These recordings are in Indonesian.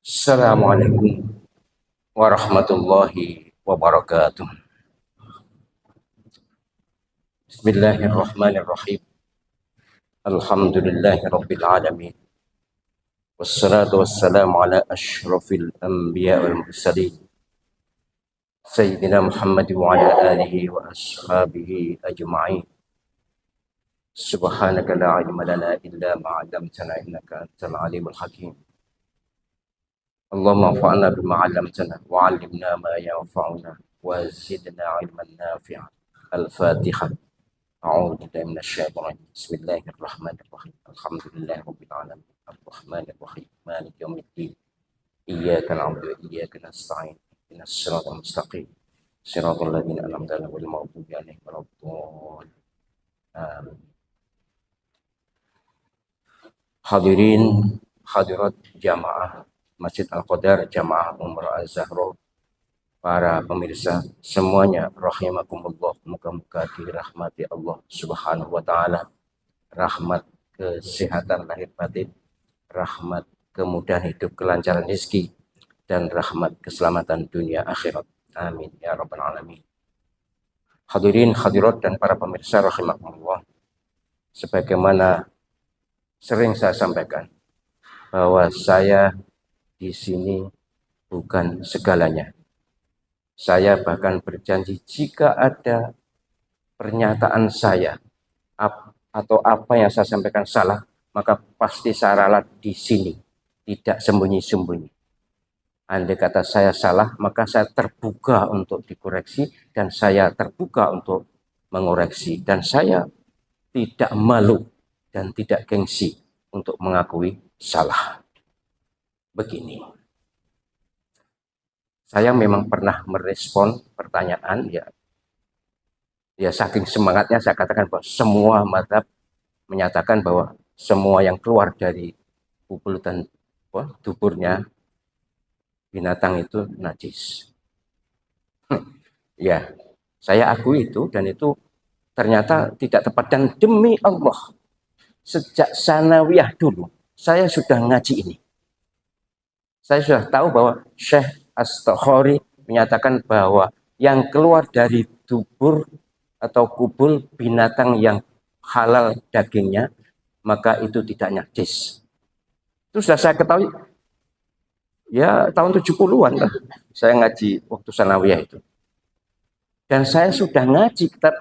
Assalamualaikum warahmatullahi wabarakatuh. Bismillahirrahmanirrahim. Alhamdulillahi rabbil alamin. Wassalatu wassalamu ala ashrafil anbiya wal mursalin. Sayyidina Muhammad wa ala alihi wa ashabihi ajma'in. Subhanaka la ilma lana illa ma 'allamtana innaka antal alimul hakim. Allahumma anfa'na bima 'allamtana wa 'allimna ma yanfa'una wa zidna 'ilman nafi'an. Al-Fatihah. أعوذ بالله من الشيطان الرجيم بسم الله الرحمن الرحيم الحمد لله رب العالمين الرحمن الرحيم مالك يوم الدين إياك نعبد وإياك نستعين اهدنا الصراط المستقيم صراط الذين أنعمت عليهم غير المغضوب عليهم ولا الضالين آمين. Hadirin hadirat jamaah Masjid Al-Qadar Jamaah Umrah Az-Zahra, para pemirsa semuanya rahimakumullah, muka-muka dirahmati Allah Subhanahu wa taala, rahmat kesehatan lahir batin, rahmat kemudahan hidup, kelancaran rezeki, dan rahmat keselamatan dunia akhirat. Amin ya rabbal alamin. Hadirin hadirat dan para pemirsa rahimakumullah, sebagaimana sering saya sampaikan bahwa saya di sini bukan segalanya. Saya bahkan berjanji jika ada pernyataan saya atau apa yang saya sampaikan salah, maka pasti saya ralat di sini, tidak sembunyi-sembunyi. Andai kata saya salah, maka saya terbuka untuk dikoreksi dan saya terbuka untuk mengoreksi, dan saya tidak malu dan tidak gengsi untuk mengakui salah. Begini. Saya memang pernah merespon pertanyaan, ya saking semangatnya saya katakan bahwa semua mazhab menyatakan bahwa semua yang keluar dari pupul dan duburnya binatang itu najis. Ya, saya akui itu, dan itu ternyata tidak tepat. Dan demi Allah, sejak sanawiyah dulu saya sudah ngaji ini. Saya sudah tahu bahwa Syekh As-Takhari menyatakan bahwa yang keluar dari dubur atau kubul binatang yang halal dagingnya, maka itu tidak najis. Itu sudah saya ketahui, ya tahun 70-an lah saya ngaji waktu sanawiyah itu. Dan saya sudah ngaji kitab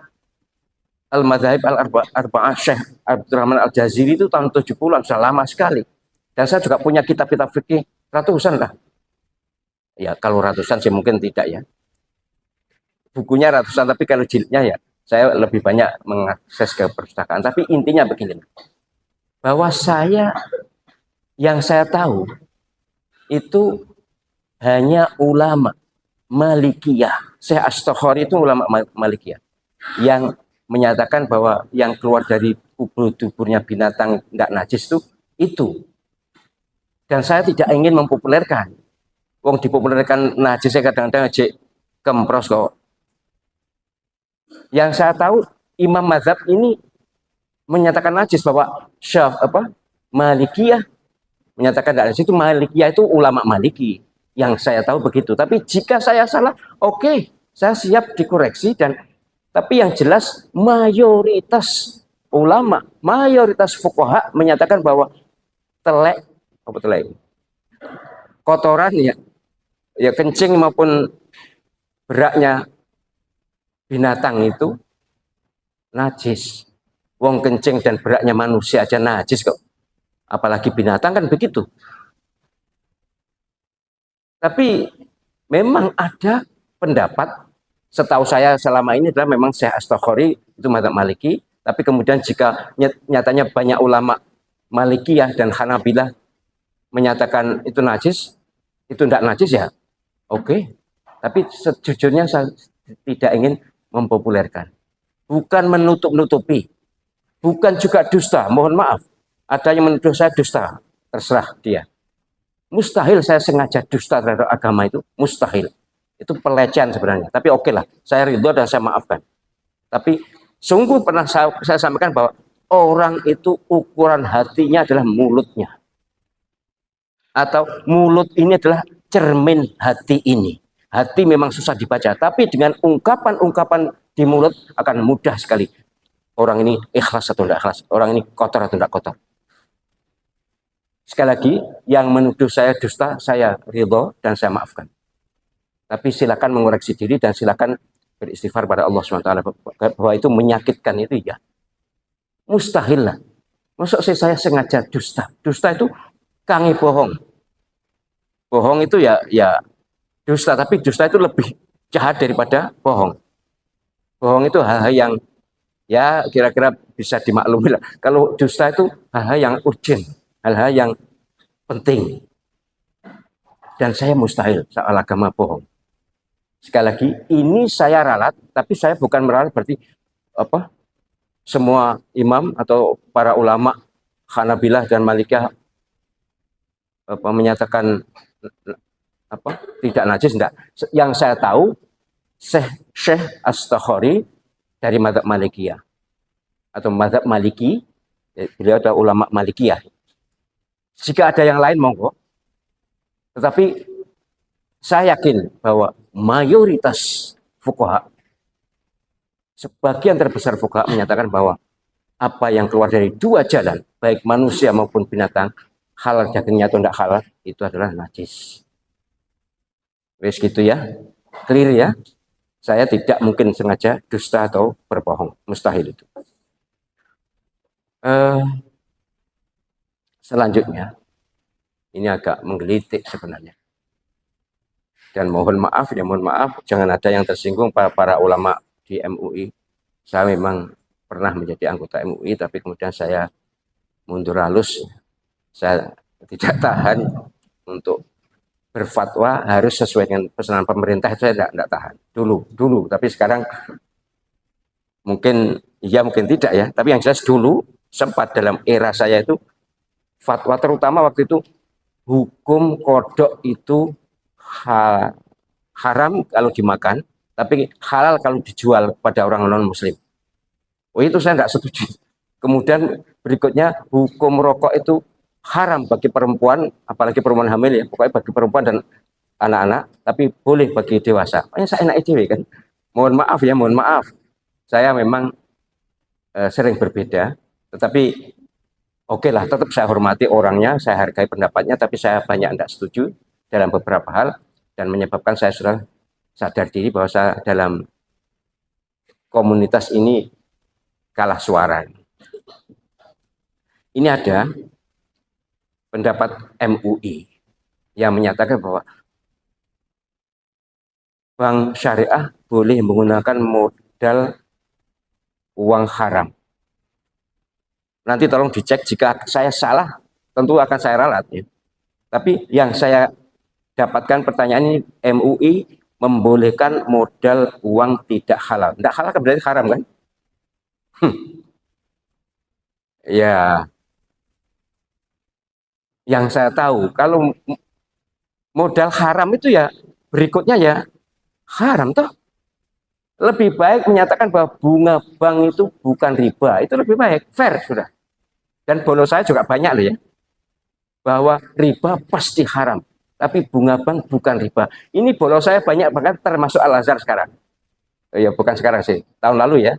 Al-Madzhab Al-Arba'ah Syekh Abdurrahman Al-Jaziri itu tahun 70-an, sudah lama sekali. Dan saya juga punya kitab-kitab fikih ratusan lah. Ya kalau ratusan sih mungkin tidak ya, bukunya ratusan, tapi kalau jilidnya ya saya lebih banyak mengakses ke perpustakaan. Tapi intinya begini, bahwa yang saya tahu itu hanya ulama Malikiyah. Syekh As-Takhari itu ulama Malikiyah yang menyatakan bahwa yang keluar dari kubur duburnya binatang nggak najis itu. Dan saya tidak ingin mempopulerkan. Wong dipopulerkan najis saya kadang-kadang aja kempros kok. Yang saya tahu Imam Mazhab ini menyatakan najis, bahwa Malikiyah menyatakan najis, itu Malikiyah itu ulama Maliki. Yang saya tahu begitu. Tapi jika saya salah, oke, saya siap dikoreksi. Dan tapi yang jelas mayoritas ulama, mayoritas fuqaha menyatakan bahwa telek kotoran ya kencing maupun beraknya binatang itu najis. Wong kencing dan beraknya manusia aja najis kok, apalagi binatang, kan begitu. Tapi memang ada pendapat, setahu saya selama ini adalah memang Syekh As-Takhari itu mazhab Maliki, tapi kemudian jika nyatanya banyak ulama Malikiyah dan Hanabilah menyatakan itu najis, itu tidak najis, ya oke. Tapi sejujurnya saya tidak ingin mempopulerkan, bukan menutup-nutupi, bukan juga dusta. Mohon maaf, ada yang menuduh saya dusta, terserah dia. Mustahil saya sengaja dusta terhadap agama, itu mustahil. Itu pelecehan sebenarnya. Tapi oke lah, saya ridho dan saya maafkan. Tapi sungguh pernah saya sampaikan bahwa orang itu ukuran hatinya adalah mulutnya. Atau mulut ini adalah cermin hati ini. Hati memang susah dibaca, tapi dengan ungkapan-ungkapan di mulut akan mudah sekali. Orang ini ikhlas atau tidak ikhlas, orang ini kotor atau tidak kotor. Sekali lagi, yang menuduh saya dusta, saya ridho dan saya maafkan. Tapi silakan mengoreksi diri dan silakan beristighfar pada Allah SWT bahwa itu menyakitkan itu ya. Mustahil lah. Maksud saya sengaja dusta. Dusta itu kangi bohong. Bohong itu ya dusta, tapi dusta itu lebih jahat daripada bohong. Bohong itu hal-hal yang ya kira-kira bisa dimaklumi lah. Kalau dusta itu hal-hal yang urgent, hal-hal yang penting. Dan saya mustahil soal agama bohong. Sekali lagi, ini saya ralat, tapi saya bukan meralat berarti apa? Semua imam atau para ulama Hanabilah dan Malikiyah menyatakan tidak najis, enggak. Yang saya tahu Syekh As-Takhari dari mazhab Malikiyah atau mazhab Maliki, beliau adalah ulama Malikiyah. Jika ada yang lain monggo, tetapi saya yakin bahwa mayoritas fuqaha, sebagian terbesar fuqaha menyatakan bahwa apa yang keluar dari dua jalan, baik manusia maupun binatang, halal dagingnya atau tidak halal, itu adalah najis. Wes gitu ya, clear ya. Saya tidak mungkin sengaja dusta atau berbohong, mustahil itu. Selanjutnya, ini agak menggelitik sebenarnya. Dan mohon maaf, jangan ada yang tersinggung para ulama di MUI. Saya memang pernah menjadi anggota MUI, tapi kemudian saya mundur halus. Saya tidak tahan untuk berfatwa harus sesuai dengan pesanan pemerintah, saya tidak tahan dulu, tapi sekarang mungkin iya mungkin tidak ya, tapi yang jelas dulu sempat dalam era saya itu fatwa, terutama waktu itu hukum kodok itu haram kalau dimakan, tapi halal kalau dijual kepada orang non muslim. Oh, itu saya nggak setuju. Kemudian berikutnya hukum rokok itu haram bagi perempuan, apalagi perempuan hamil ya, pokoknya bagi perempuan dan anak-anak, tapi boleh bagi dewasa. Makanya saya enak itu kan. Mohon maaf. Saya memang sering berbeda, tetapi oke lah, tetap saya hormati orangnya, saya hargai pendapatnya, tapi saya banyak tidak setuju dalam beberapa hal, dan menyebabkan saya sudah sadar diri bahwa saya dalam komunitas ini kalah suara. Ini ada pendapat MUI yang menyatakan bahwa bank syariah boleh menggunakan modal uang haram. Nanti tolong dicek, jika saya salah tentu akan saya ralat ya. Tapi yang saya dapatkan pertanyaan ini, MUI membolehkan modal uang tidak halal. Tidak halal kan berarti haram kan? Ya, yang saya tahu kalau modal haram itu ya berikutnya ya haram toh. Lebih baik menyatakan bahwa bunga bank itu bukan riba, itu lebih baik, fair sudah. Dan bolos saya juga banyak loh ya, bahwa riba pasti haram, tapi bunga bank bukan riba. Ini bolos saya banyak banget, termasuk Al-Azhar sekarang. Ya bukan sekarang sih, tahun lalu ya.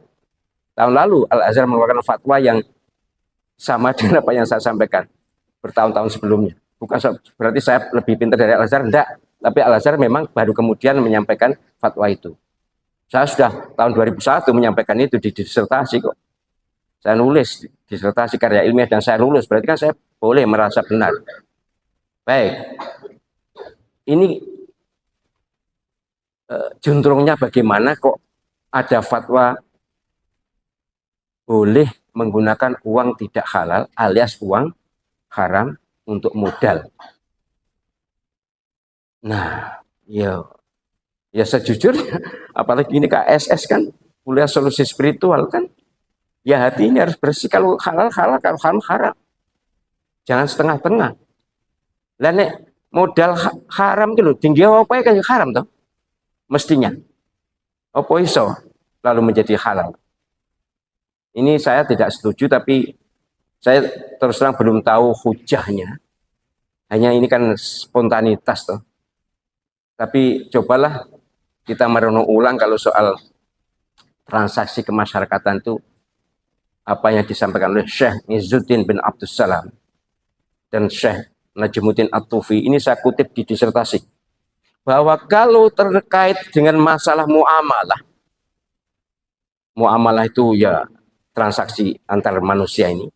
Tahun lalu Al-Azhar mengeluarkan fatwa yang sama dengan apa yang saya sampaikan bertahun-tahun sebelumnya. Bukan berarti saya lebih pintar dari Al-Azhar, enggak. Tapi Al-Azhar memang baru kemudian menyampaikan fatwa itu. Saya sudah tahun 2001 menyampaikan itu di disertasi kok. Saya nulis disertasi karya ilmiah dan saya lulus. Berarti kan saya boleh merasa benar. Baik. Ini juntrungnya bagaimana kok ada fatwa boleh menggunakan uang tidak halal alias uang haram untuk modal. Nah, ya sejujurnya, apalagi ini KSS kan kuliah solusi spiritual kan, ya hati ini harus bersih, kalau halal halal, kalau haram haram, jangan setengah-tengah. Dan modal haram gitu tinggi apa ya kan haram toh mestinya, apa iso lalu menjadi halal. Ini saya tidak setuju, tapi saya terus terang belum tahu hujahnya. Hanya ini kan spontanitas toh. Tapi cobalah kita merenung ulang kalau soal transaksi kemasyarakatan itu apa yang disampaikan oleh Syekh Izzuddin bin Abdus Salam dan Syekh Najmuddin At-Tufi. Ini saya kutip di disertasi. Bahwa kalau terkait dengan masalah muamalah itu ya transaksi antar manusia ini,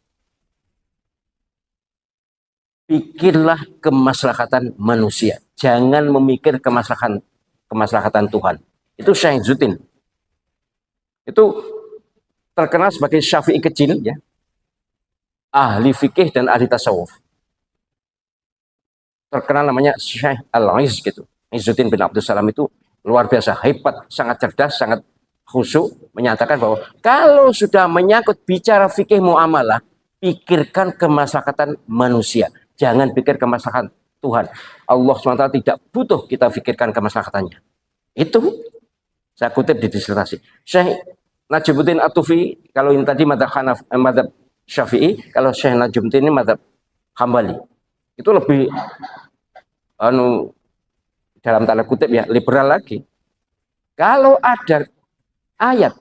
pikirlah kemaslahatan manusia. Jangan memikir kemaslahatan Tuhan. Itu Syekh Izzuddin. Itu terkenal sebagai Syafi'i kecil, ya, ahli fikih dan ahli tasawuf. Terkenal namanya Syekh Al-Izz gitu. Izzuddin bin Abdus Salam itu luar biasa, hebat, sangat cerdas, sangat khusyuk, menyatakan bahwa kalau sudah menyangkut bicara fikih muamalah, pikirkan kemaslahatan manusia. Jangan pikir kemaslahatan Tuhan. Allah SWT tidak butuh kita pikirkan kemaslahatannya. Itu saya kutip di disertasi. Syekh Najmuddin At-Tufi, kalau ini tadi madzhab Syafi'i, kalau Syekh Najmuddin ini madzhab Hambali. Itu lebih dalam tanda kutip ya, liberal lagi. Kalau ada ayat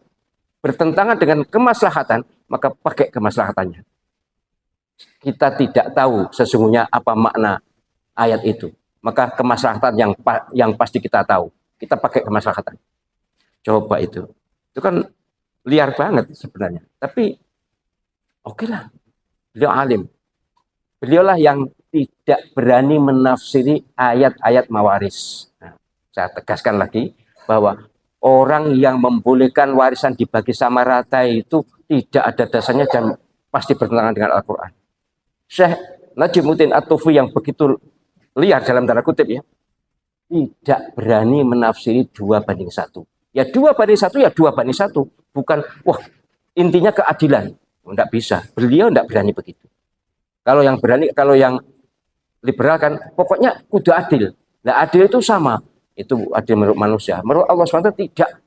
bertentangan dengan kemaslahatan, maka pakai kemaslahatannya. Kita tidak tahu sesungguhnya apa makna ayat itu. Maka kemaslahatan yang pasti kita tahu. Kita pakai kemaslahatan. Coba itu. Itu kan liar banget sebenarnya. Tapi oke lah. Beliau alim. Beliaulah yang tidak berani menafsiri ayat-ayat mawaris. Nah, saya tegaskan lagi bahwa orang yang membolehkan warisan dibagi sama rata itu tidak ada dasarnya dan pasti bertentangan dengan Al-Quran. Syekh Najmuddin At-Tufi yang begitu liar dalam tanda kutip ya, tidak berani menafsiri 2:1. Ya 2:1 ya 2:1. Bukan, wah intinya keadilan. Tidak bisa. Beliau tidak berani begitu. Kalau yang berani, kalau yang liberal kan pokoknya kudu adil. Nah adil itu sama. Itu adil menurut manusia. Menurut Allah SWT tidak.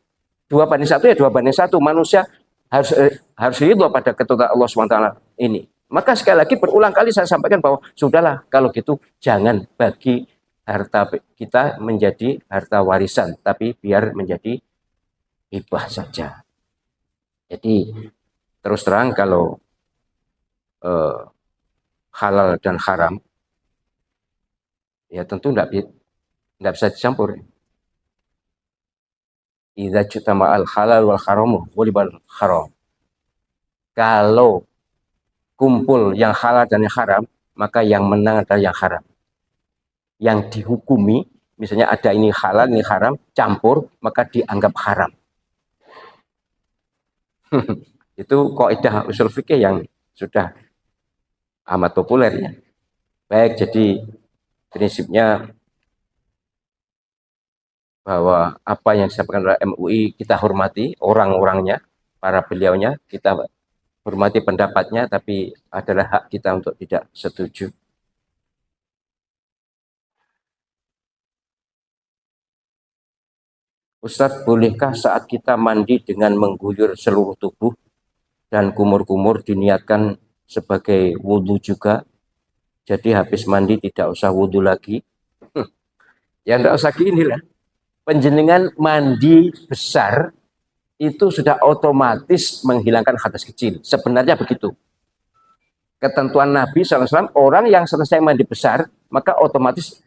2:1 ya 2:1. Manusia harus ridho pada ketentuan Allah SWT ini. Maka sekali lagi berulang kali saya sampaikan bahwa sudahlah kalau gitu jangan bagi harta kita menjadi harta warisan, tapi biar menjadi hibah saja. Jadi terus terang kalau halal dan haram ya tentu tidak bisa dicampur. Idza jutama'al halal wal haramu ghalibal haram. Kalau kumpul yang halal dan yang haram, maka yang menang adalah yang haram. Yang dihukumi, misalnya ada ini halal, ini haram, campur, maka dianggap haram. Itu kaidah usul fikih yang sudah amat populer ya. Baik, jadi prinsipnya bahwa apa yang disampaikan oleh MUI kita hormati orang-orangnya, para beliaunya, kita hormati pendapatnya, tapi adalah hak kita untuk tidak setuju. Ustadz, bolehkah saat kita mandi dengan mengguyur seluruh tubuh dan kumur-kumur diniatkan sebagai wudhu juga? Jadi habis mandi tidak usah wudhu lagi. Ya enggak usah gini lah. Penjenengan mandi besar itu sudah otomatis menghilangkan hadas kecil. Sebenarnya begitu. Ketentuan Nabi SAW, orang yang selesai mandi besar, maka otomatis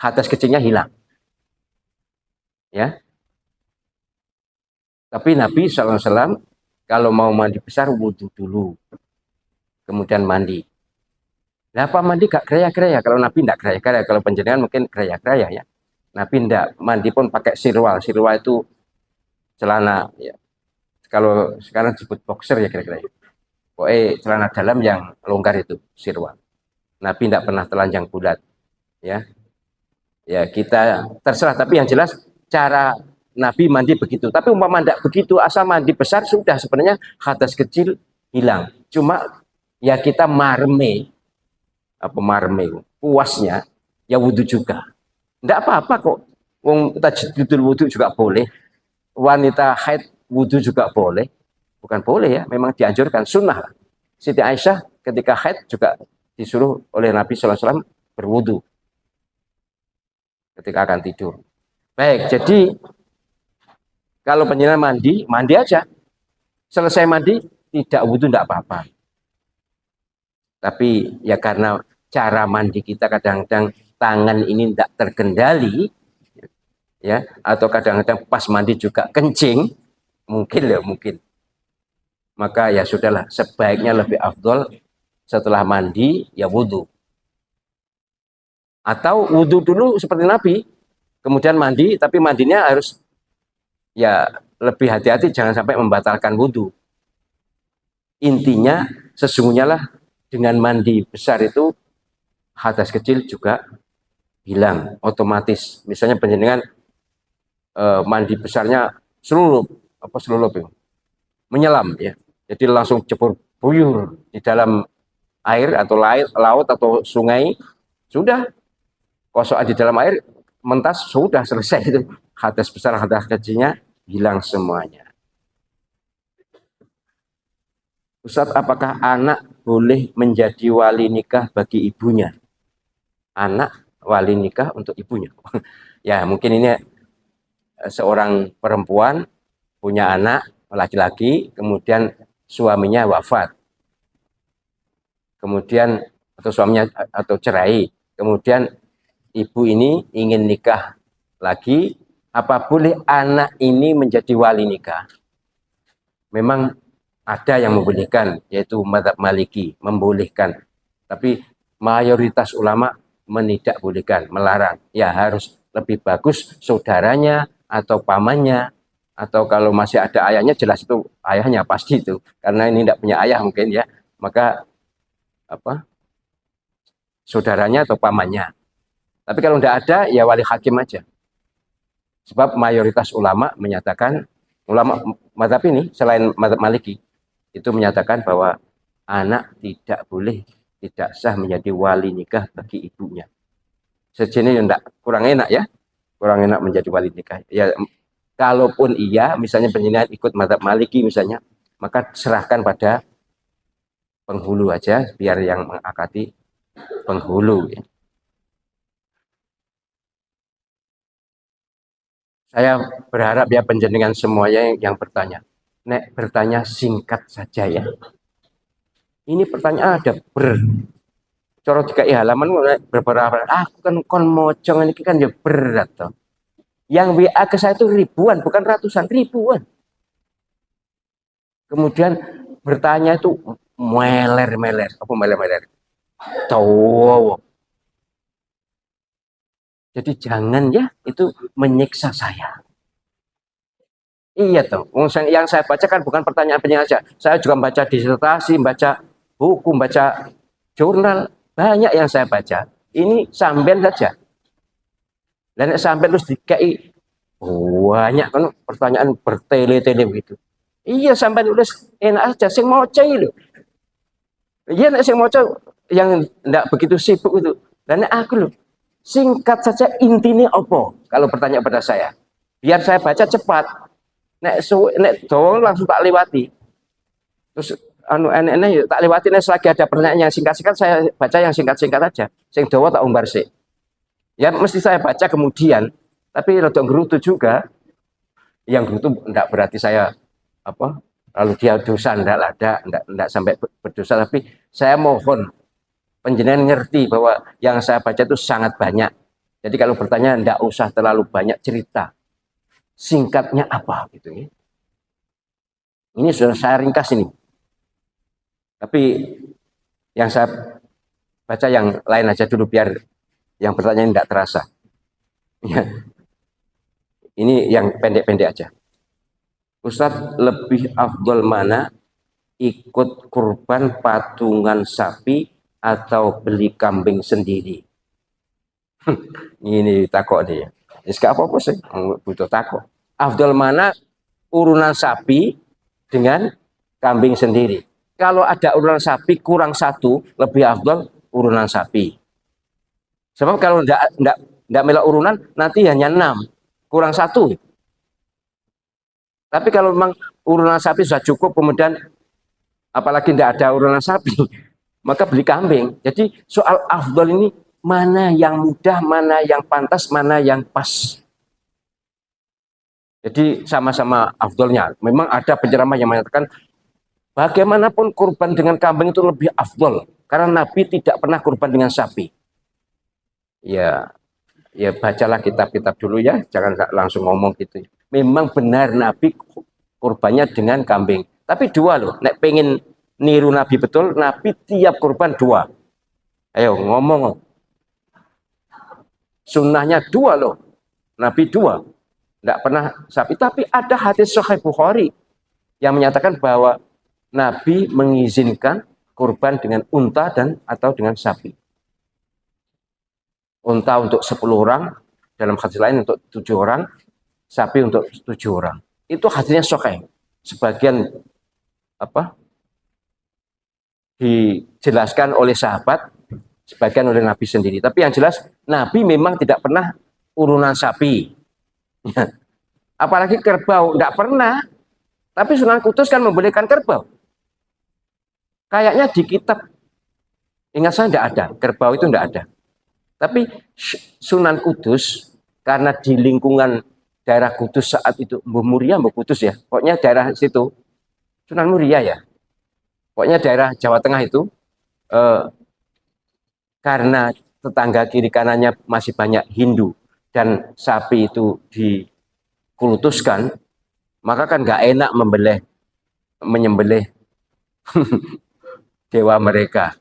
hadas kecilnya hilang. Ya. Tapi Nabi SAW kalau mau mandi besar wudhu dulu, kemudian mandi. Nah, apa mandi gak keraya-keraya? Kalau Nabi tidak keraya-keraya, kalau penjenengan mungkin keraya-keraya ya. Nabi tidak mandi pun pakai sirwal. Sirwal itu celana ya. Kalau sekarang disebut boxer ya kira-kira. Pokoknya celana dalam yang longgar itu sirwal. Nabi tidak pernah telanjang bulat. Ya. Ya kita terserah. Tapi yang jelas cara Nabi mandi begitu. Tapi umpama tidak begitu, asal mandi besar sudah sebenarnya hadas kecil hilang. Cuma ya kita marme puasnya ya wudhu juga. Tidak apa-apa kok. Wong tajdidul wudhu juga boleh. Wanita haid wudhu juga boleh. Bukan boleh ya, memang dianjurkan sunnah. Siti Aisyah ketika haid juga disuruh oleh Nabi SAW berwudu ketika akan tidur. Baik, jadi kalau penjenengan mandi, mandi aja. Selesai mandi, tidak wudu tidak apa-apa. Tapi ya karena cara mandi kita kadang-kadang tangan ini tidak terkendali, ya, atau kadang-kadang pas mandi juga kencing, mungkin. Maka ya sudahlah, sebaiknya lebih afdol setelah mandi ya wudu. Atau wudu dulu seperti Nabi, kemudian mandi, tapi mandinya harus ya lebih hati-hati, jangan sampai membatalkan wudu. Intinya sesungguhnya lah dengan mandi besar itu hadas kecil juga hilang otomatis. Misalnya penjenengan mandi besarnya seluruh menyelam ya, jadi langsung jebur buyur di dalam air atau laut atau sungai, sudah kosong di dalam air mentas, sudah selesai itu, hadas besar hadas kecilnya hilang semuanya. Ustadz, apakah anak boleh menjadi wali nikah bagi ibunya? Anak wali nikah untuk ibunya. Ya mungkin ini seorang perempuan punya anak laki-laki, kemudian suaminya wafat, kemudian atau suaminya atau cerai, kemudian ibu ini ingin nikah lagi, apa boleh anak ini menjadi wali nikah? Memang ada yang membolehkan, yaitu mazhab Maliki membolehkan, tapi mayoritas ulama menidakbolehkan, melarang. Ya harus lebih bagus saudaranya atau pamannya, atau kalau masih ada ayahnya, jelas itu ayahnya pasti itu, karena ini tidak punya ayah mungkin ya, maka apa saudaranya atau pamannya. Tapi kalau tidak ada ya wali hakim aja. Sebab mayoritas ulama menyatakan, ulama mazhab ini selain mazhab Maliki itu menyatakan bahwa anak tidak boleh, tidak sah menjadi wali nikah bagi ibunya. Sejenis enggak, kurang enak ya, kurang enak menjadi wali nikah. Ya kalaupun iya, misalnya penjenengan ikut mazhab Maliki misalnya, maka serahkan pada penghulu aja, biar yang mengakati penghulu ya. Saya berharap ya penjenengan semuanya yang bertanya, nek bertanya singkat saja ya. Ini pertanyaan ada coro tiga halaman beberapa. Aku kan kon mocong ini kan ya berat toh. Yang WA ke saya itu ribuan, bukan ratusan, ribuan. Kemudian bertanya itu meler-meler, apa meler-meler? Tahu. Jadi jangan ya itu menyiksa saya. Iya toh, yang saya baca kan bukan pertanyaan-pertanyaan saja. Saya juga baca disertasi, baca buku, baca jurnal, banyak yang saya baca. Ini sambil saja. Dan sampai terus dikai banyak kan pertanyaan bertele-tele begitu. Iya sampai nulis enak aja, sing moco itu. Iya nek sing moco yang tidak begitu sibuk itu. Dan aku loh, singkat saja intinya apa? Kalau bertanya pada saya, biar saya baca cepat. Nek doang langsung tak lewati. Terus enek tak lewati, nek selagi ada pertanyaan yang singkat-singkat saya baca yang singkat-singkat aja. Sing dawa tak umbar sih. Ya mesti saya baca kemudian, tapi rada gerutu juga. Yang gerutu enggak berarti saya apa? Lalu dia dosa, enggak sampai berdosa, tapi saya mohon penjenengan ngerti bahwa yang saya baca itu sangat banyak. Jadi kalau bertanya enggak usah terlalu banyak cerita. Singkatnya apa gitu ya. Ini sudah saya ringkas ini. Tapi yang saya baca yang lain aja dulu biar yang pertanyaan tidak terasa. Ya. Ini yang pendek-pendek aja. Ustadz, lebih afdol mana ikut kurban patungan sapi atau beli kambing sendiri? Ini takut dia. Ya, apa-apa sih, butuh takut. Afdol mana urunan sapi dengan kambing sendiri? Kalau ada urunan sapi kurang satu, lebih afdol urunan sapi. Sebab kalau enggak melok urunan, nanti hanya 6, kurang satu. Tapi kalau memang urunan sapi sudah cukup, kemudian apalagi tidak ada urunan sapi, maka beli kambing. Jadi soal afdol ini mana yang mudah, mana yang pantas, mana yang pas. Jadi sama-sama afdolnya. Memang ada penceramah yang mengatakan bagaimanapun kurban dengan kambing itu lebih afdol karena Nabi tidak pernah kurban dengan sapi. Ya, ya bacalah kitab-kitab dulu ya, jangan langsung ngomong gitu. Memang benar Nabi kurbannya dengan kambing. Tapi dua loh, nek pengen niru Nabi betul, Nabi tiap kurban dua. Ayo ngomong, sunnahnya dua loh, Nabi dua, tidak pernah sapi. Tapi ada hadis Sahih Bukhari yang menyatakan bahwa Nabi mengizinkan kurban dengan unta dan atau dengan sapi. Unta untuk 10 orang, dalam hadis lain untuk 7 orang, sapi untuk 7 orang. Itu hadisnya sahih. Sebagian dijelaskan oleh sahabat, sebagian oleh Nabi sendiri. Tapi yang jelas Nabi memang tidak pernah urunan sapi. Apalagi kerbau, tidak pernah. Tapi Sunan Kudus kan membolehkan kerbau. Kayaknya di kitab, ingat saya tidak ada, kerbau itu tidak ada. Tapi Sunan Kudus, karena di lingkungan daerah Kudus saat itu, Mbah Muria, Mbah Kudus ya, pokoknya daerah situ, Sunan Muria ya, pokoknya daerah Jawa Tengah itu, karena tetangga kiri kanannya masih banyak Hindu, dan sapi itu dikulutuskan, maka kan nggak enak menyembelih dewa mereka.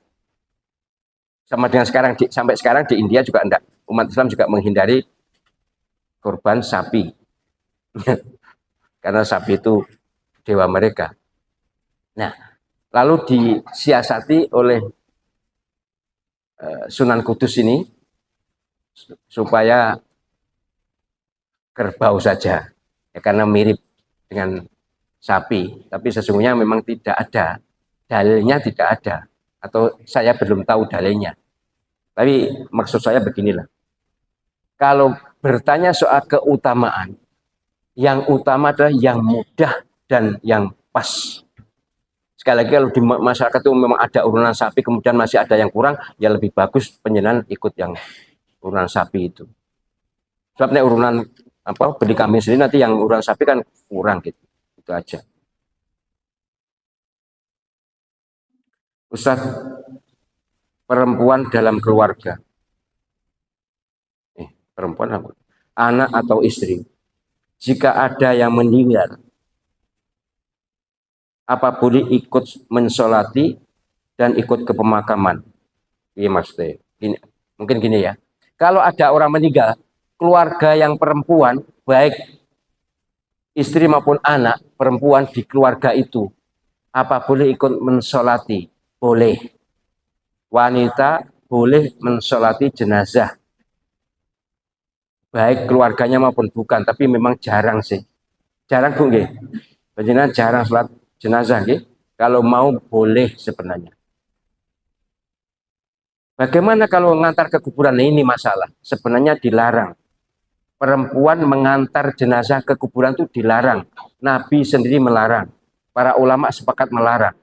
Sama dengan sekarang, sampai sekarang di India juga enggak, umat Islam juga menghindari kurban sapi karena sapi itu dewa mereka. Nah, lalu disiasati oleh Sunan Kudus ini supaya kerbau saja ya, karena mirip dengan sapi, tapi sesungguhnya memang tidak ada dalilnya, tidak ada, atau saya belum tahu dalilnya. Tapi maksud saya beginilah, kalau bertanya soal keutamaan, yang utama adalah yang mudah dan yang pas. Sekali lagi kalau di masyarakat itu memang ada urunan sapi, kemudian masih ada yang kurang, ya lebih bagus penjenengan ikut yang urunan sapi itu. Sebabnya urunan beli kambing sendiri, nanti yang urunan sapi kan kurang gitu. Itu aja. Ustaz, perempuan dalam keluarga. Perempuan apa? Anak atau istri. Jika ada yang meninggal, apa boleh ikut mensolati dan ikut ke pemakaman? Iya maksudnya. Mungkin gini ya. Kalau ada orang meninggal, keluarga yang perempuan, baik istri maupun anak perempuan di keluarga itu, apa boleh ikut mensolati? Boleh. Wanita boleh mensolati jenazah, baik keluarganya maupun bukan, tapi memang jarang sih. Jarang Bu nggih. Panjenengan jarang sholat jenazah nggih. Kalau mau boleh sebenarnya. Bagaimana kalau mengantar ke kuburan? Ini masalah. Sebenarnya dilarang. Perempuan mengantar jenazah ke kuburan itu dilarang. Nabi sendiri melarang. Para ulama sepakat melarang.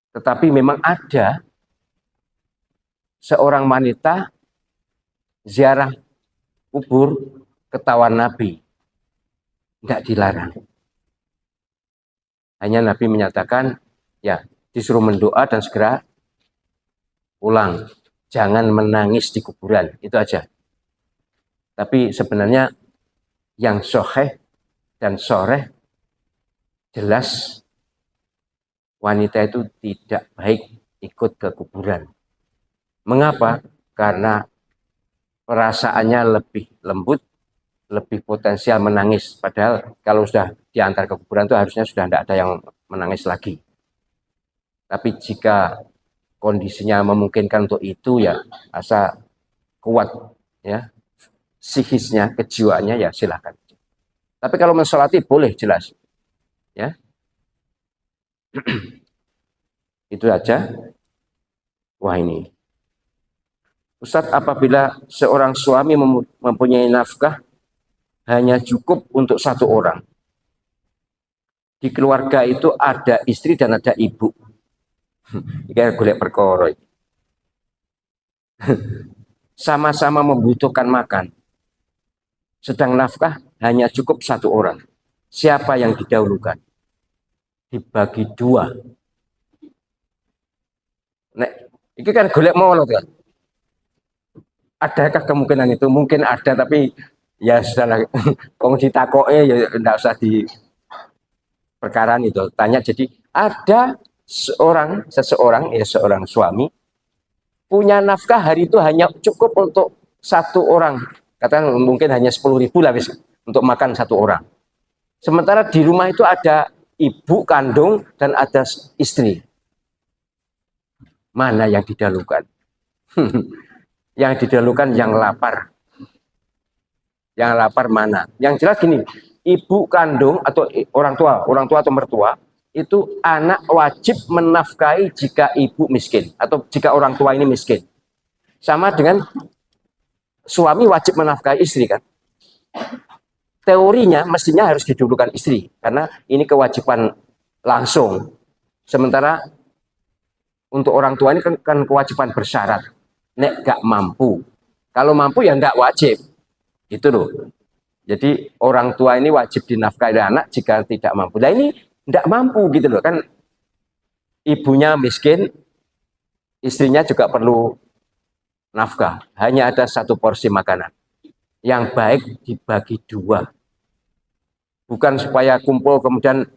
Tetapi memang ada seorang wanita ziarah kubur ketahuan Nabi. Tidak dilarang. Hanya Nabi menyatakan, ya disuruh mendoa dan segera pulang. Jangan menangis di kuburan. Itu aja. Tapi sebenarnya yang sahih dan shareh jelas wanita itu tidak baik ikut ke kuburan. Mengapa? Karena perasaannya lebih lembut, lebih potensial menangis. Padahal kalau sudah diantar ke kuburan itu harusnya sudah tidak ada yang menangis lagi. Tapi jika kondisinya memungkinkan untuk itu, ya asa kuat ya psikisnya, kejiwaannya, ya silakan. Tapi kalau mensolati boleh, jelas ya. Itu aja. Wah ini Ustadz, apabila seorang suami mempunyai nafkah hanya cukup untuk satu orang, di keluarga itu ada istri dan ada ibu, Iki golek perkara. Sama-sama membutuhkan makan. Sedang nafkah hanya cukup satu orang. Siapa yang didahulukan? Dibagi dua. Nek, ini kan golek molot kan. Adakah kemungkinan itu? Mungkin ada, tapi ya sudah. Kong ditakoke ya tidak usah di perkara itu. Tanya jadi ada seseorang ya seorang suami punya nafkah hari itu hanya cukup untuk satu orang. Katakan mungkin hanya 10.000 lah untuk makan satu orang. Sementara di rumah itu ada ibu kandung dan ada istri. Mana yang didahulukan? Yang didahulukan yang lapar. Yang lapar mana? Yang jelas gini, ibu kandung atau orang tua atau mertua, itu anak wajib menafkahi jika ibu miskin atau jika orang tua ini miskin. Sama dengan suami wajib menafkahi istri kan. Teorinya mestinya harus didahulukan istri karena ini kewajiban langsung. Sementara untuk orang tua ini kan kewajiban bersyarat. Nek gak mampu. Kalau mampu ya gak wajib. Itu loh. Jadi orang tua ini wajib dinafkahi anak jika tidak mampu. Nah ini gak mampu gitu loh kan. Ibunya miskin, istrinya juga perlu nafkah. Hanya ada satu porsi makanan. Yang baik dibagi dua. Bukan supaya kumpul kemudian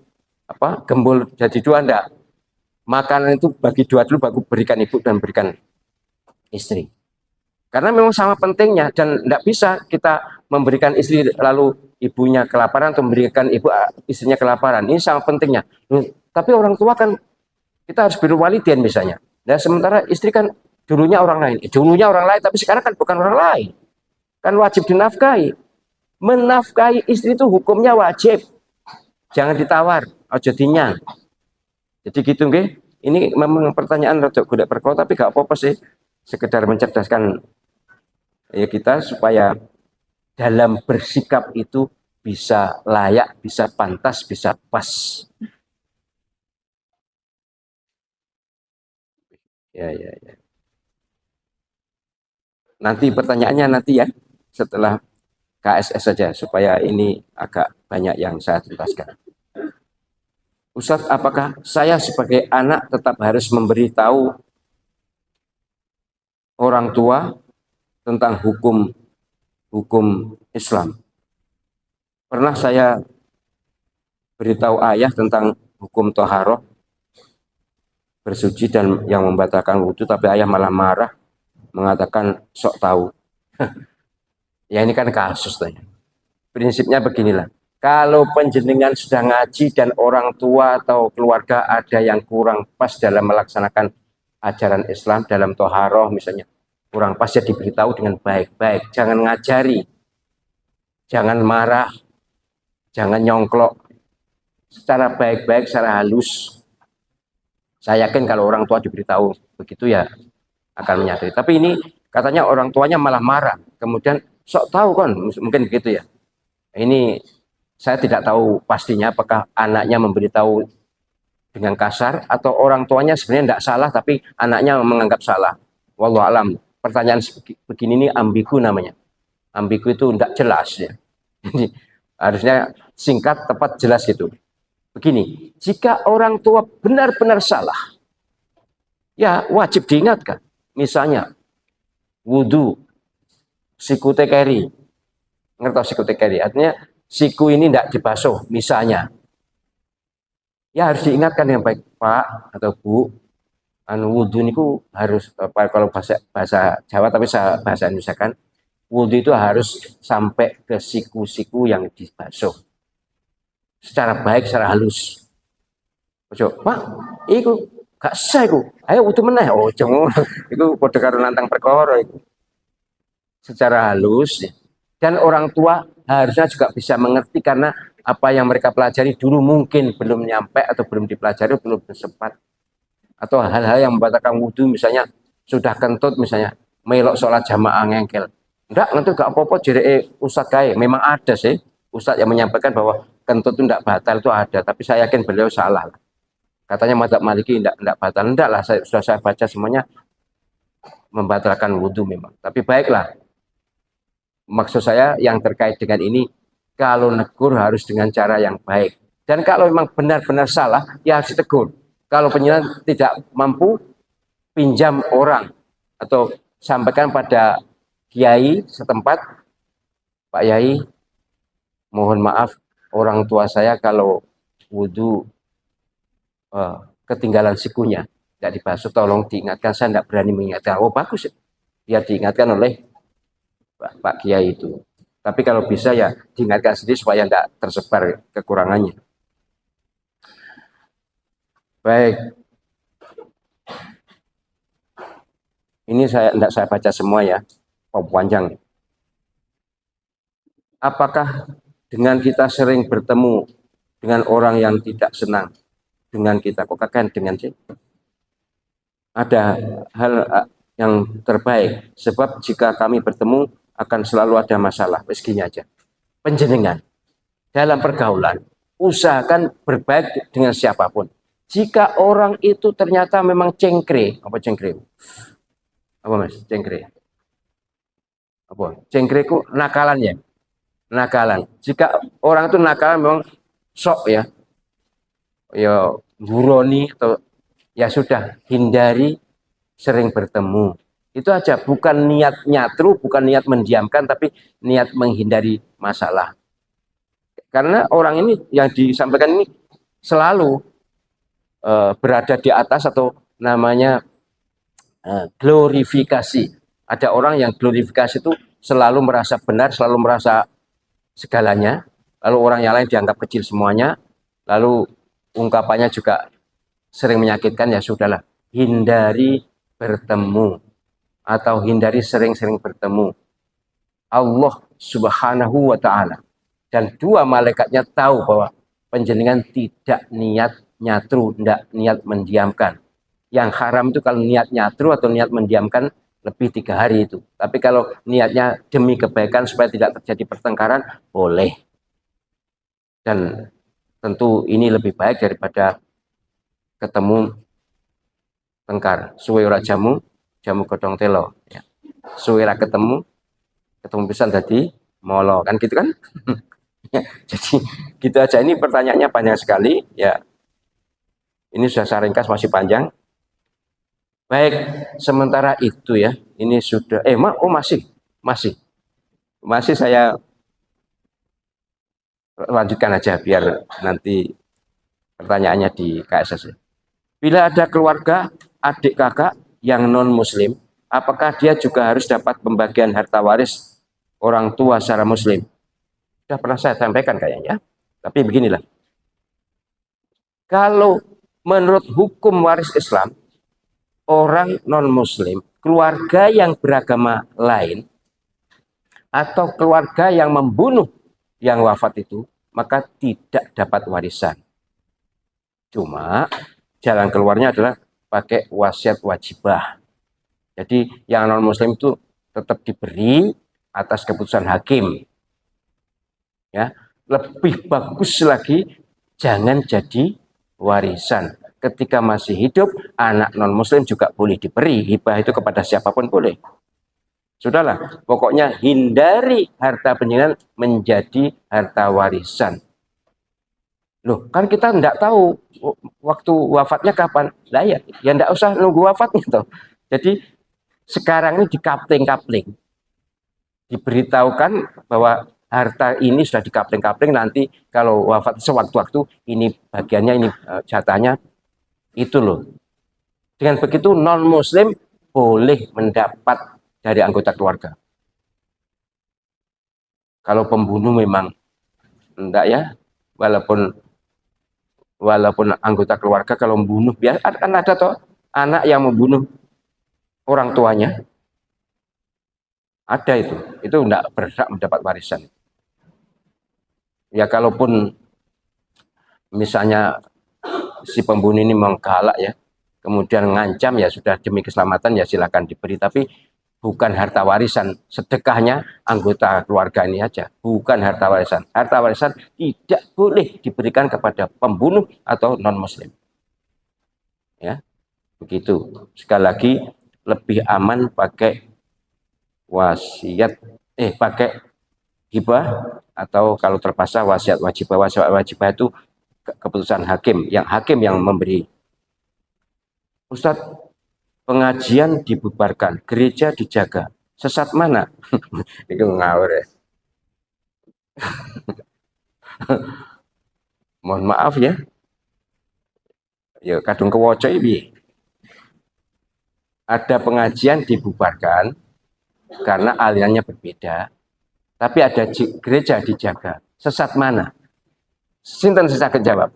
gembul jadi dua, enggak. Makanan itu bagi dua dulu, baru berikan ibu dan berikan istri. Karena memang sama pentingnya dan tidak bisa kita memberikan istri lalu ibunya kelaparan atau memberikan istrinya kelaparan. Ini sama pentingnya. Tapi orang tua kan kita harus berwalidain misalnya. Dan sementara istri kan dulunya orang lain. Dulunya orang lain tapi sekarang kan bukan orang lain. Kan wajib dinafkahi. Menafkahi istri itu hukumnya wajib. Jangan ditawar, ojo dinyang. Jadi gitu nggih. Ini memang pertanyaan rada golek perkara tapi gak apa-apa sih. Sekedar mencerdaskan ya kita supaya dalam bersikap itu bisa layak, bisa pantas, bisa pas. Ya. Nanti pertanyaannya nanti ya setelah KSS saja supaya ini agak banyak yang saya tuntaskan. Ustadz, apakah saya sebagai anak tetap harus memberitahu orang tua tentang hukum Islam? Pernah saya beritahu ayah tentang hukum toharoh bersuci dan yang membatalkan wudhu, tapi ayah malah marah mengatakan sok tahu. Ya ini kan kasus tanya. Prinsipnya beginilah. Kalau penjenengan sudah ngaji dan orang tua atau keluarga ada yang kurang pas dalam melaksanakan ajaran Islam dalam toharoh misalnya, kurang pas ya diberitahu dengan baik-baik. Jangan ngajari, jangan marah, jangan nyongklok. Secara baik-baik, secara halus. Saya yakin kalau orang tua diberitahu begitu ya akan menyadari. Tapi ini katanya orang tuanya malah marah. Kemudian sok tahu kan, mungkin begitu ya. Ini saya tidak tahu pastinya apakah anaknya memberitahu dengan kasar atau orang tuanya sebenarnya tidak salah tapi anaknya menganggap salah. Wallahu alam. Pertanyaan begini ini ambigu namanya. Ambigu itu tidak jelas ya. Jadi harusnya singkat, tepat, jelas gitu. Begini, jika orang tua benar-benar salah, ya wajib diingatkan. Misalnya wudhu, siku tekeri, ngerti siku tekeri, artinya siku ini tidak dibasuh misalnya, ya harus diingatkan yang baik, Pak atau Bu, wudhu niku harus kalau bahasa Jawa tapi bahasa Indonesia kan wudhu itu harus sampai ke siku-siku yang dibasuh secara baik, secara halus. Ojo, Pak, iku gak sah iku. Ayo wudhu meneh. Oh, jangan. Iku padha karo nantang perkara iku. Secara halus ya. Dan orang tua harusnya juga bisa mengerti karena apa yang mereka pelajari dulu mungkin belum nyampe atau belum dipelajari, belum sempat. Atau hal-hal yang membatalkan wudhu misalnya sudah kentut misalnya melok sholat jamaah ngengkel. Enggak, nanti gak apa-apa jadi ustadz kayak. Memang ada sih ustadz yang menyampaikan bahwa kentut itu enggak batal itu ada, tapi saya yakin beliau salah. Katanya mazhab Maliki tidak batal. Enggak lah, sudah saya baca semuanya membatalkan wudhu memang. Tapi baiklah, maksud saya yang terkait dengan ini, kalau negur harus dengan cara yang baik. Dan kalau memang benar-benar salah, ya harus ditegur. Kalau penyelenggara tidak mampu, pinjam orang atau sampaikan pada kiai setempat, Pak Yai, mohon maaf orang tua saya kalau wudhu ketinggalan sikunya, tidak dibasuh, tolong diingatkan, saya tidak berani mengingatkan. Oh bagus, ya diingatkan oleh Pak Kiai itu. Tapi kalau bisa ya diingatkan sendiri supaya tidak tersebar kekurangannya. Baik, ini tidak saya baca semua ya, panjang. Apakah dengan kita sering bertemu dengan orang yang tidak senang dengan kita, kok kakek dengan sih? Ada hal yang terbaik, sebab jika kami bertemu akan selalu ada masalah. Meskinya aja. Penjenengan dalam pergaulan usahakan berbaik dengan siapapun. Jika orang itu ternyata memang cengkre, apa cengkre? Apa mas? Cengkre. Apa? Cengkre itu nakalan ya. Nakalan. Jika orang itu nakalan memang sok ya, ya buroni atau ya sudah, hindari sering bertemu. Itu aja, bukan niat nyatru, bukan niat mendiamkan, tapi niat menghindari masalah. Karena orang ini yang disampaikan ini selalu berada di atas atau namanya glorifikasi. Ada orang yang glorifikasi itu selalu merasa benar, selalu merasa segalanya, lalu orang yang lain dianggap kecil semuanya, lalu ungkapannya juga sering menyakitkan. Ya sudahlah, hindari bertemu atau hindari sering-sering bertemu. Allah Subhanahu wa Ta'ala dan dua malaikatnya tahu bahwa panjenengan tidak niat nyatru, tidak niat mendiamkan. Yang haram itu kalau niat nyatru atau niat mendiamkan lebih 3 hari itu. Tapi kalau niatnya demi kebaikan supaya tidak terjadi pertengkaran, boleh. Dan tentu ini lebih baik daripada ketemu tengkar. Suwe ora jamu, jamu godong telo. Ya. Suwe ora ketemu pisan tadi molo, kan gitu kan? Ya, jadi gitu aja. Ini pertanyaannya panjang sekali. Ya, ini sudah saya ringkas, masih panjang. Baik, sementara itu ya, ini sudah, masih saya lanjutkan aja biar nanti pertanyaannya di KSS. Bila ada keluarga adik kakak yang non muslim, apakah dia juga harus dapat pembagian harta waris orang tua secara muslim? Sudah pernah saya sampaikan kayaknya, tapi beginilah. Kalau menurut hukum waris Islam, orang non-muslim, keluarga yang beragama lain, atau keluarga yang membunuh yang wafat itu, maka tidak dapat warisan. Cuma jalan keluarnya adalah pakai wasiat wajibah. Jadi yang non-muslim itu tetap diberi atas keputusan hakim. Ya, lebih bagus lagi jangan jadi warisan. Ketika masih hidup, anak non-muslim juga boleh diberi. Hibah itu kepada siapapun boleh. Sudahlah, pokoknya hindari harta penjinahan menjadi harta warisan. Loh, kan kita tidak tahu waktu wafatnya kapan. Lah ya tidak usah nunggu wafatnya toh. Jadi sekarang ini dikapling-kapling. Diberitahukan bahwa harta ini sudah dikapling-kapling, nanti kalau wafat sewaktu-waktu ini bagiannya, ini jatahnya. Itu loh. Dengan begitu non-muslim boleh mendapat dari anggota keluarga. Kalau pembunuh memang enggak ya, walaupun anggota keluarga kalau membunuh, biar kan ada toh anak yang membunuh orang tuanya. Ada itu enggak berhak mendapat warisan. Ya kalaupun misalnya si pembunuh ini menggalak ya, kemudian ngancam, ya sudah demi keselamatan ya silakan diberi, tapi bukan harta warisan. Sedekahnya anggota keluarga ini aja, bukan harta warisan. Harta warisan tidak boleh diberikan kepada pembunuh atau non muslim. Ya, begitu. Sekali lagi lebih aman pakai wasiat, pakai hibah, atau kalau terpaksa wasiat wajibah. Wasiat wajibah itu keputusan hakim, yang memberi. Ustadz, pengajian dibubarkan, gereja dijaga. Sesat mana? Itu ngawur ya. Mohon maaf ya. Ya kadung kewoco ini. Ada pengajian dibubarkan karena alirannya berbeda, tapi ada gereja dijaga. Sesat mana? Sinten sesat jawab.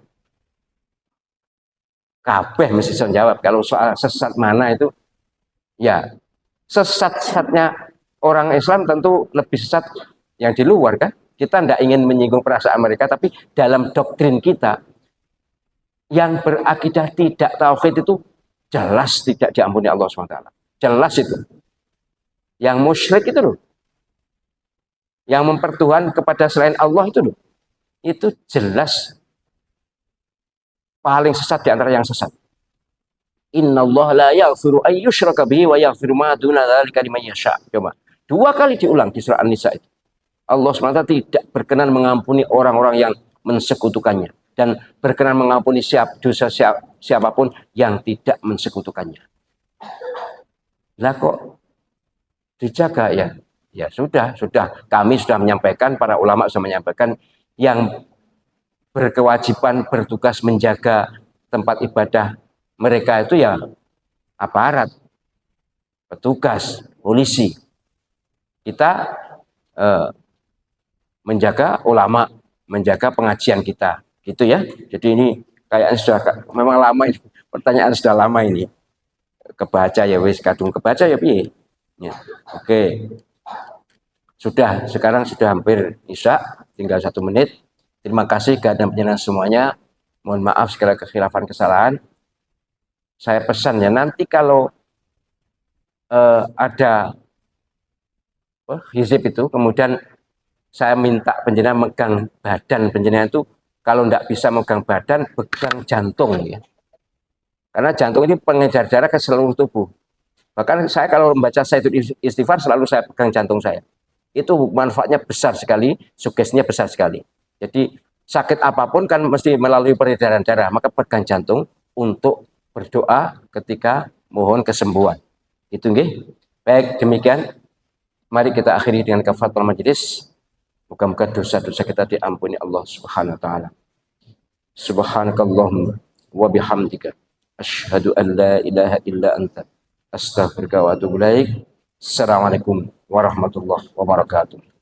Kabeh mesti bisa jawab. Kalau soal sesat mana itu, ya sesat-sesatnya orang Islam tentu lebih sesat yang di luar kan. Kita tidak ingin menyinggung perasaan mereka, tapi dalam doktrin kita yang berakidah tidak tauhid itu jelas tidak diampuni Allah SWT. Jelas itu. Yang musyrik itu loh, yang mempertuhan kepada selain Allah itu loh, itu jelas paling sesat di antara yang sesat. Innallaha la yaghfiru an yushraka bihi wa yaghfiru ma duna dzalika liman yasha. Coba. 2 kali diulang di surah An-Nisa itu. Allah SWT tidak berkenan mengampuni orang-orang yang mensekutukannya, dan berkenan mengampuni dosa siapapun yang tidak mensekutukannya. Lah kok dijaga ya? Ya sudah, kami sudah menyampaikan, para ulama sudah menyampaikan, yang berkewajiban bertugas menjaga tempat ibadah mereka itu ya aparat, petugas, polisi. Kita menjaga ulama, menjaga pengajian kita, gitu ya. Jadi ini kayaknya sudah memang lama ini, pertanyaan sudah lama ini. Kebaca ya wis, kadung kebaca ya piye. Ya. Oke. Sudah, sekarang sudah hampir isya, tinggal 1 menit. Terima kasih kepada penjelasan semuanya. Mohon maaf segala kekhilafan kesalahan. Saya pesan ya, nanti kalau ada hizib itu, kemudian saya minta penjenengan megang badan penjenengan itu, kalau tidak bisa megang badan, pegang jantung ya. Karena jantung ini pengedar darah ke seluruh tubuh. Bahkan saya kalau membaca Sayyidul Istighfar selalu saya pegang jantung saya. Itu manfaatnya besar sekali, sugestinya besar sekali. Jadi sakit apapun kan mesti melalui peredaran darah, maka pegang jantung untuk berdoa ketika mohon kesembuhan. Itu nggih. Baik, demikian. Mari kita akhiri dengan kafaratul majelis. Moga-moga dosa-dosa kita diampuni Allah Subhanahu wa taala. Subhanakallahumma wa bihamdika asyhadu an la ilaha illa anta astaghfiruka wa atubu ilaik. Assalamualaikum warahmatullahi wabarakatuh.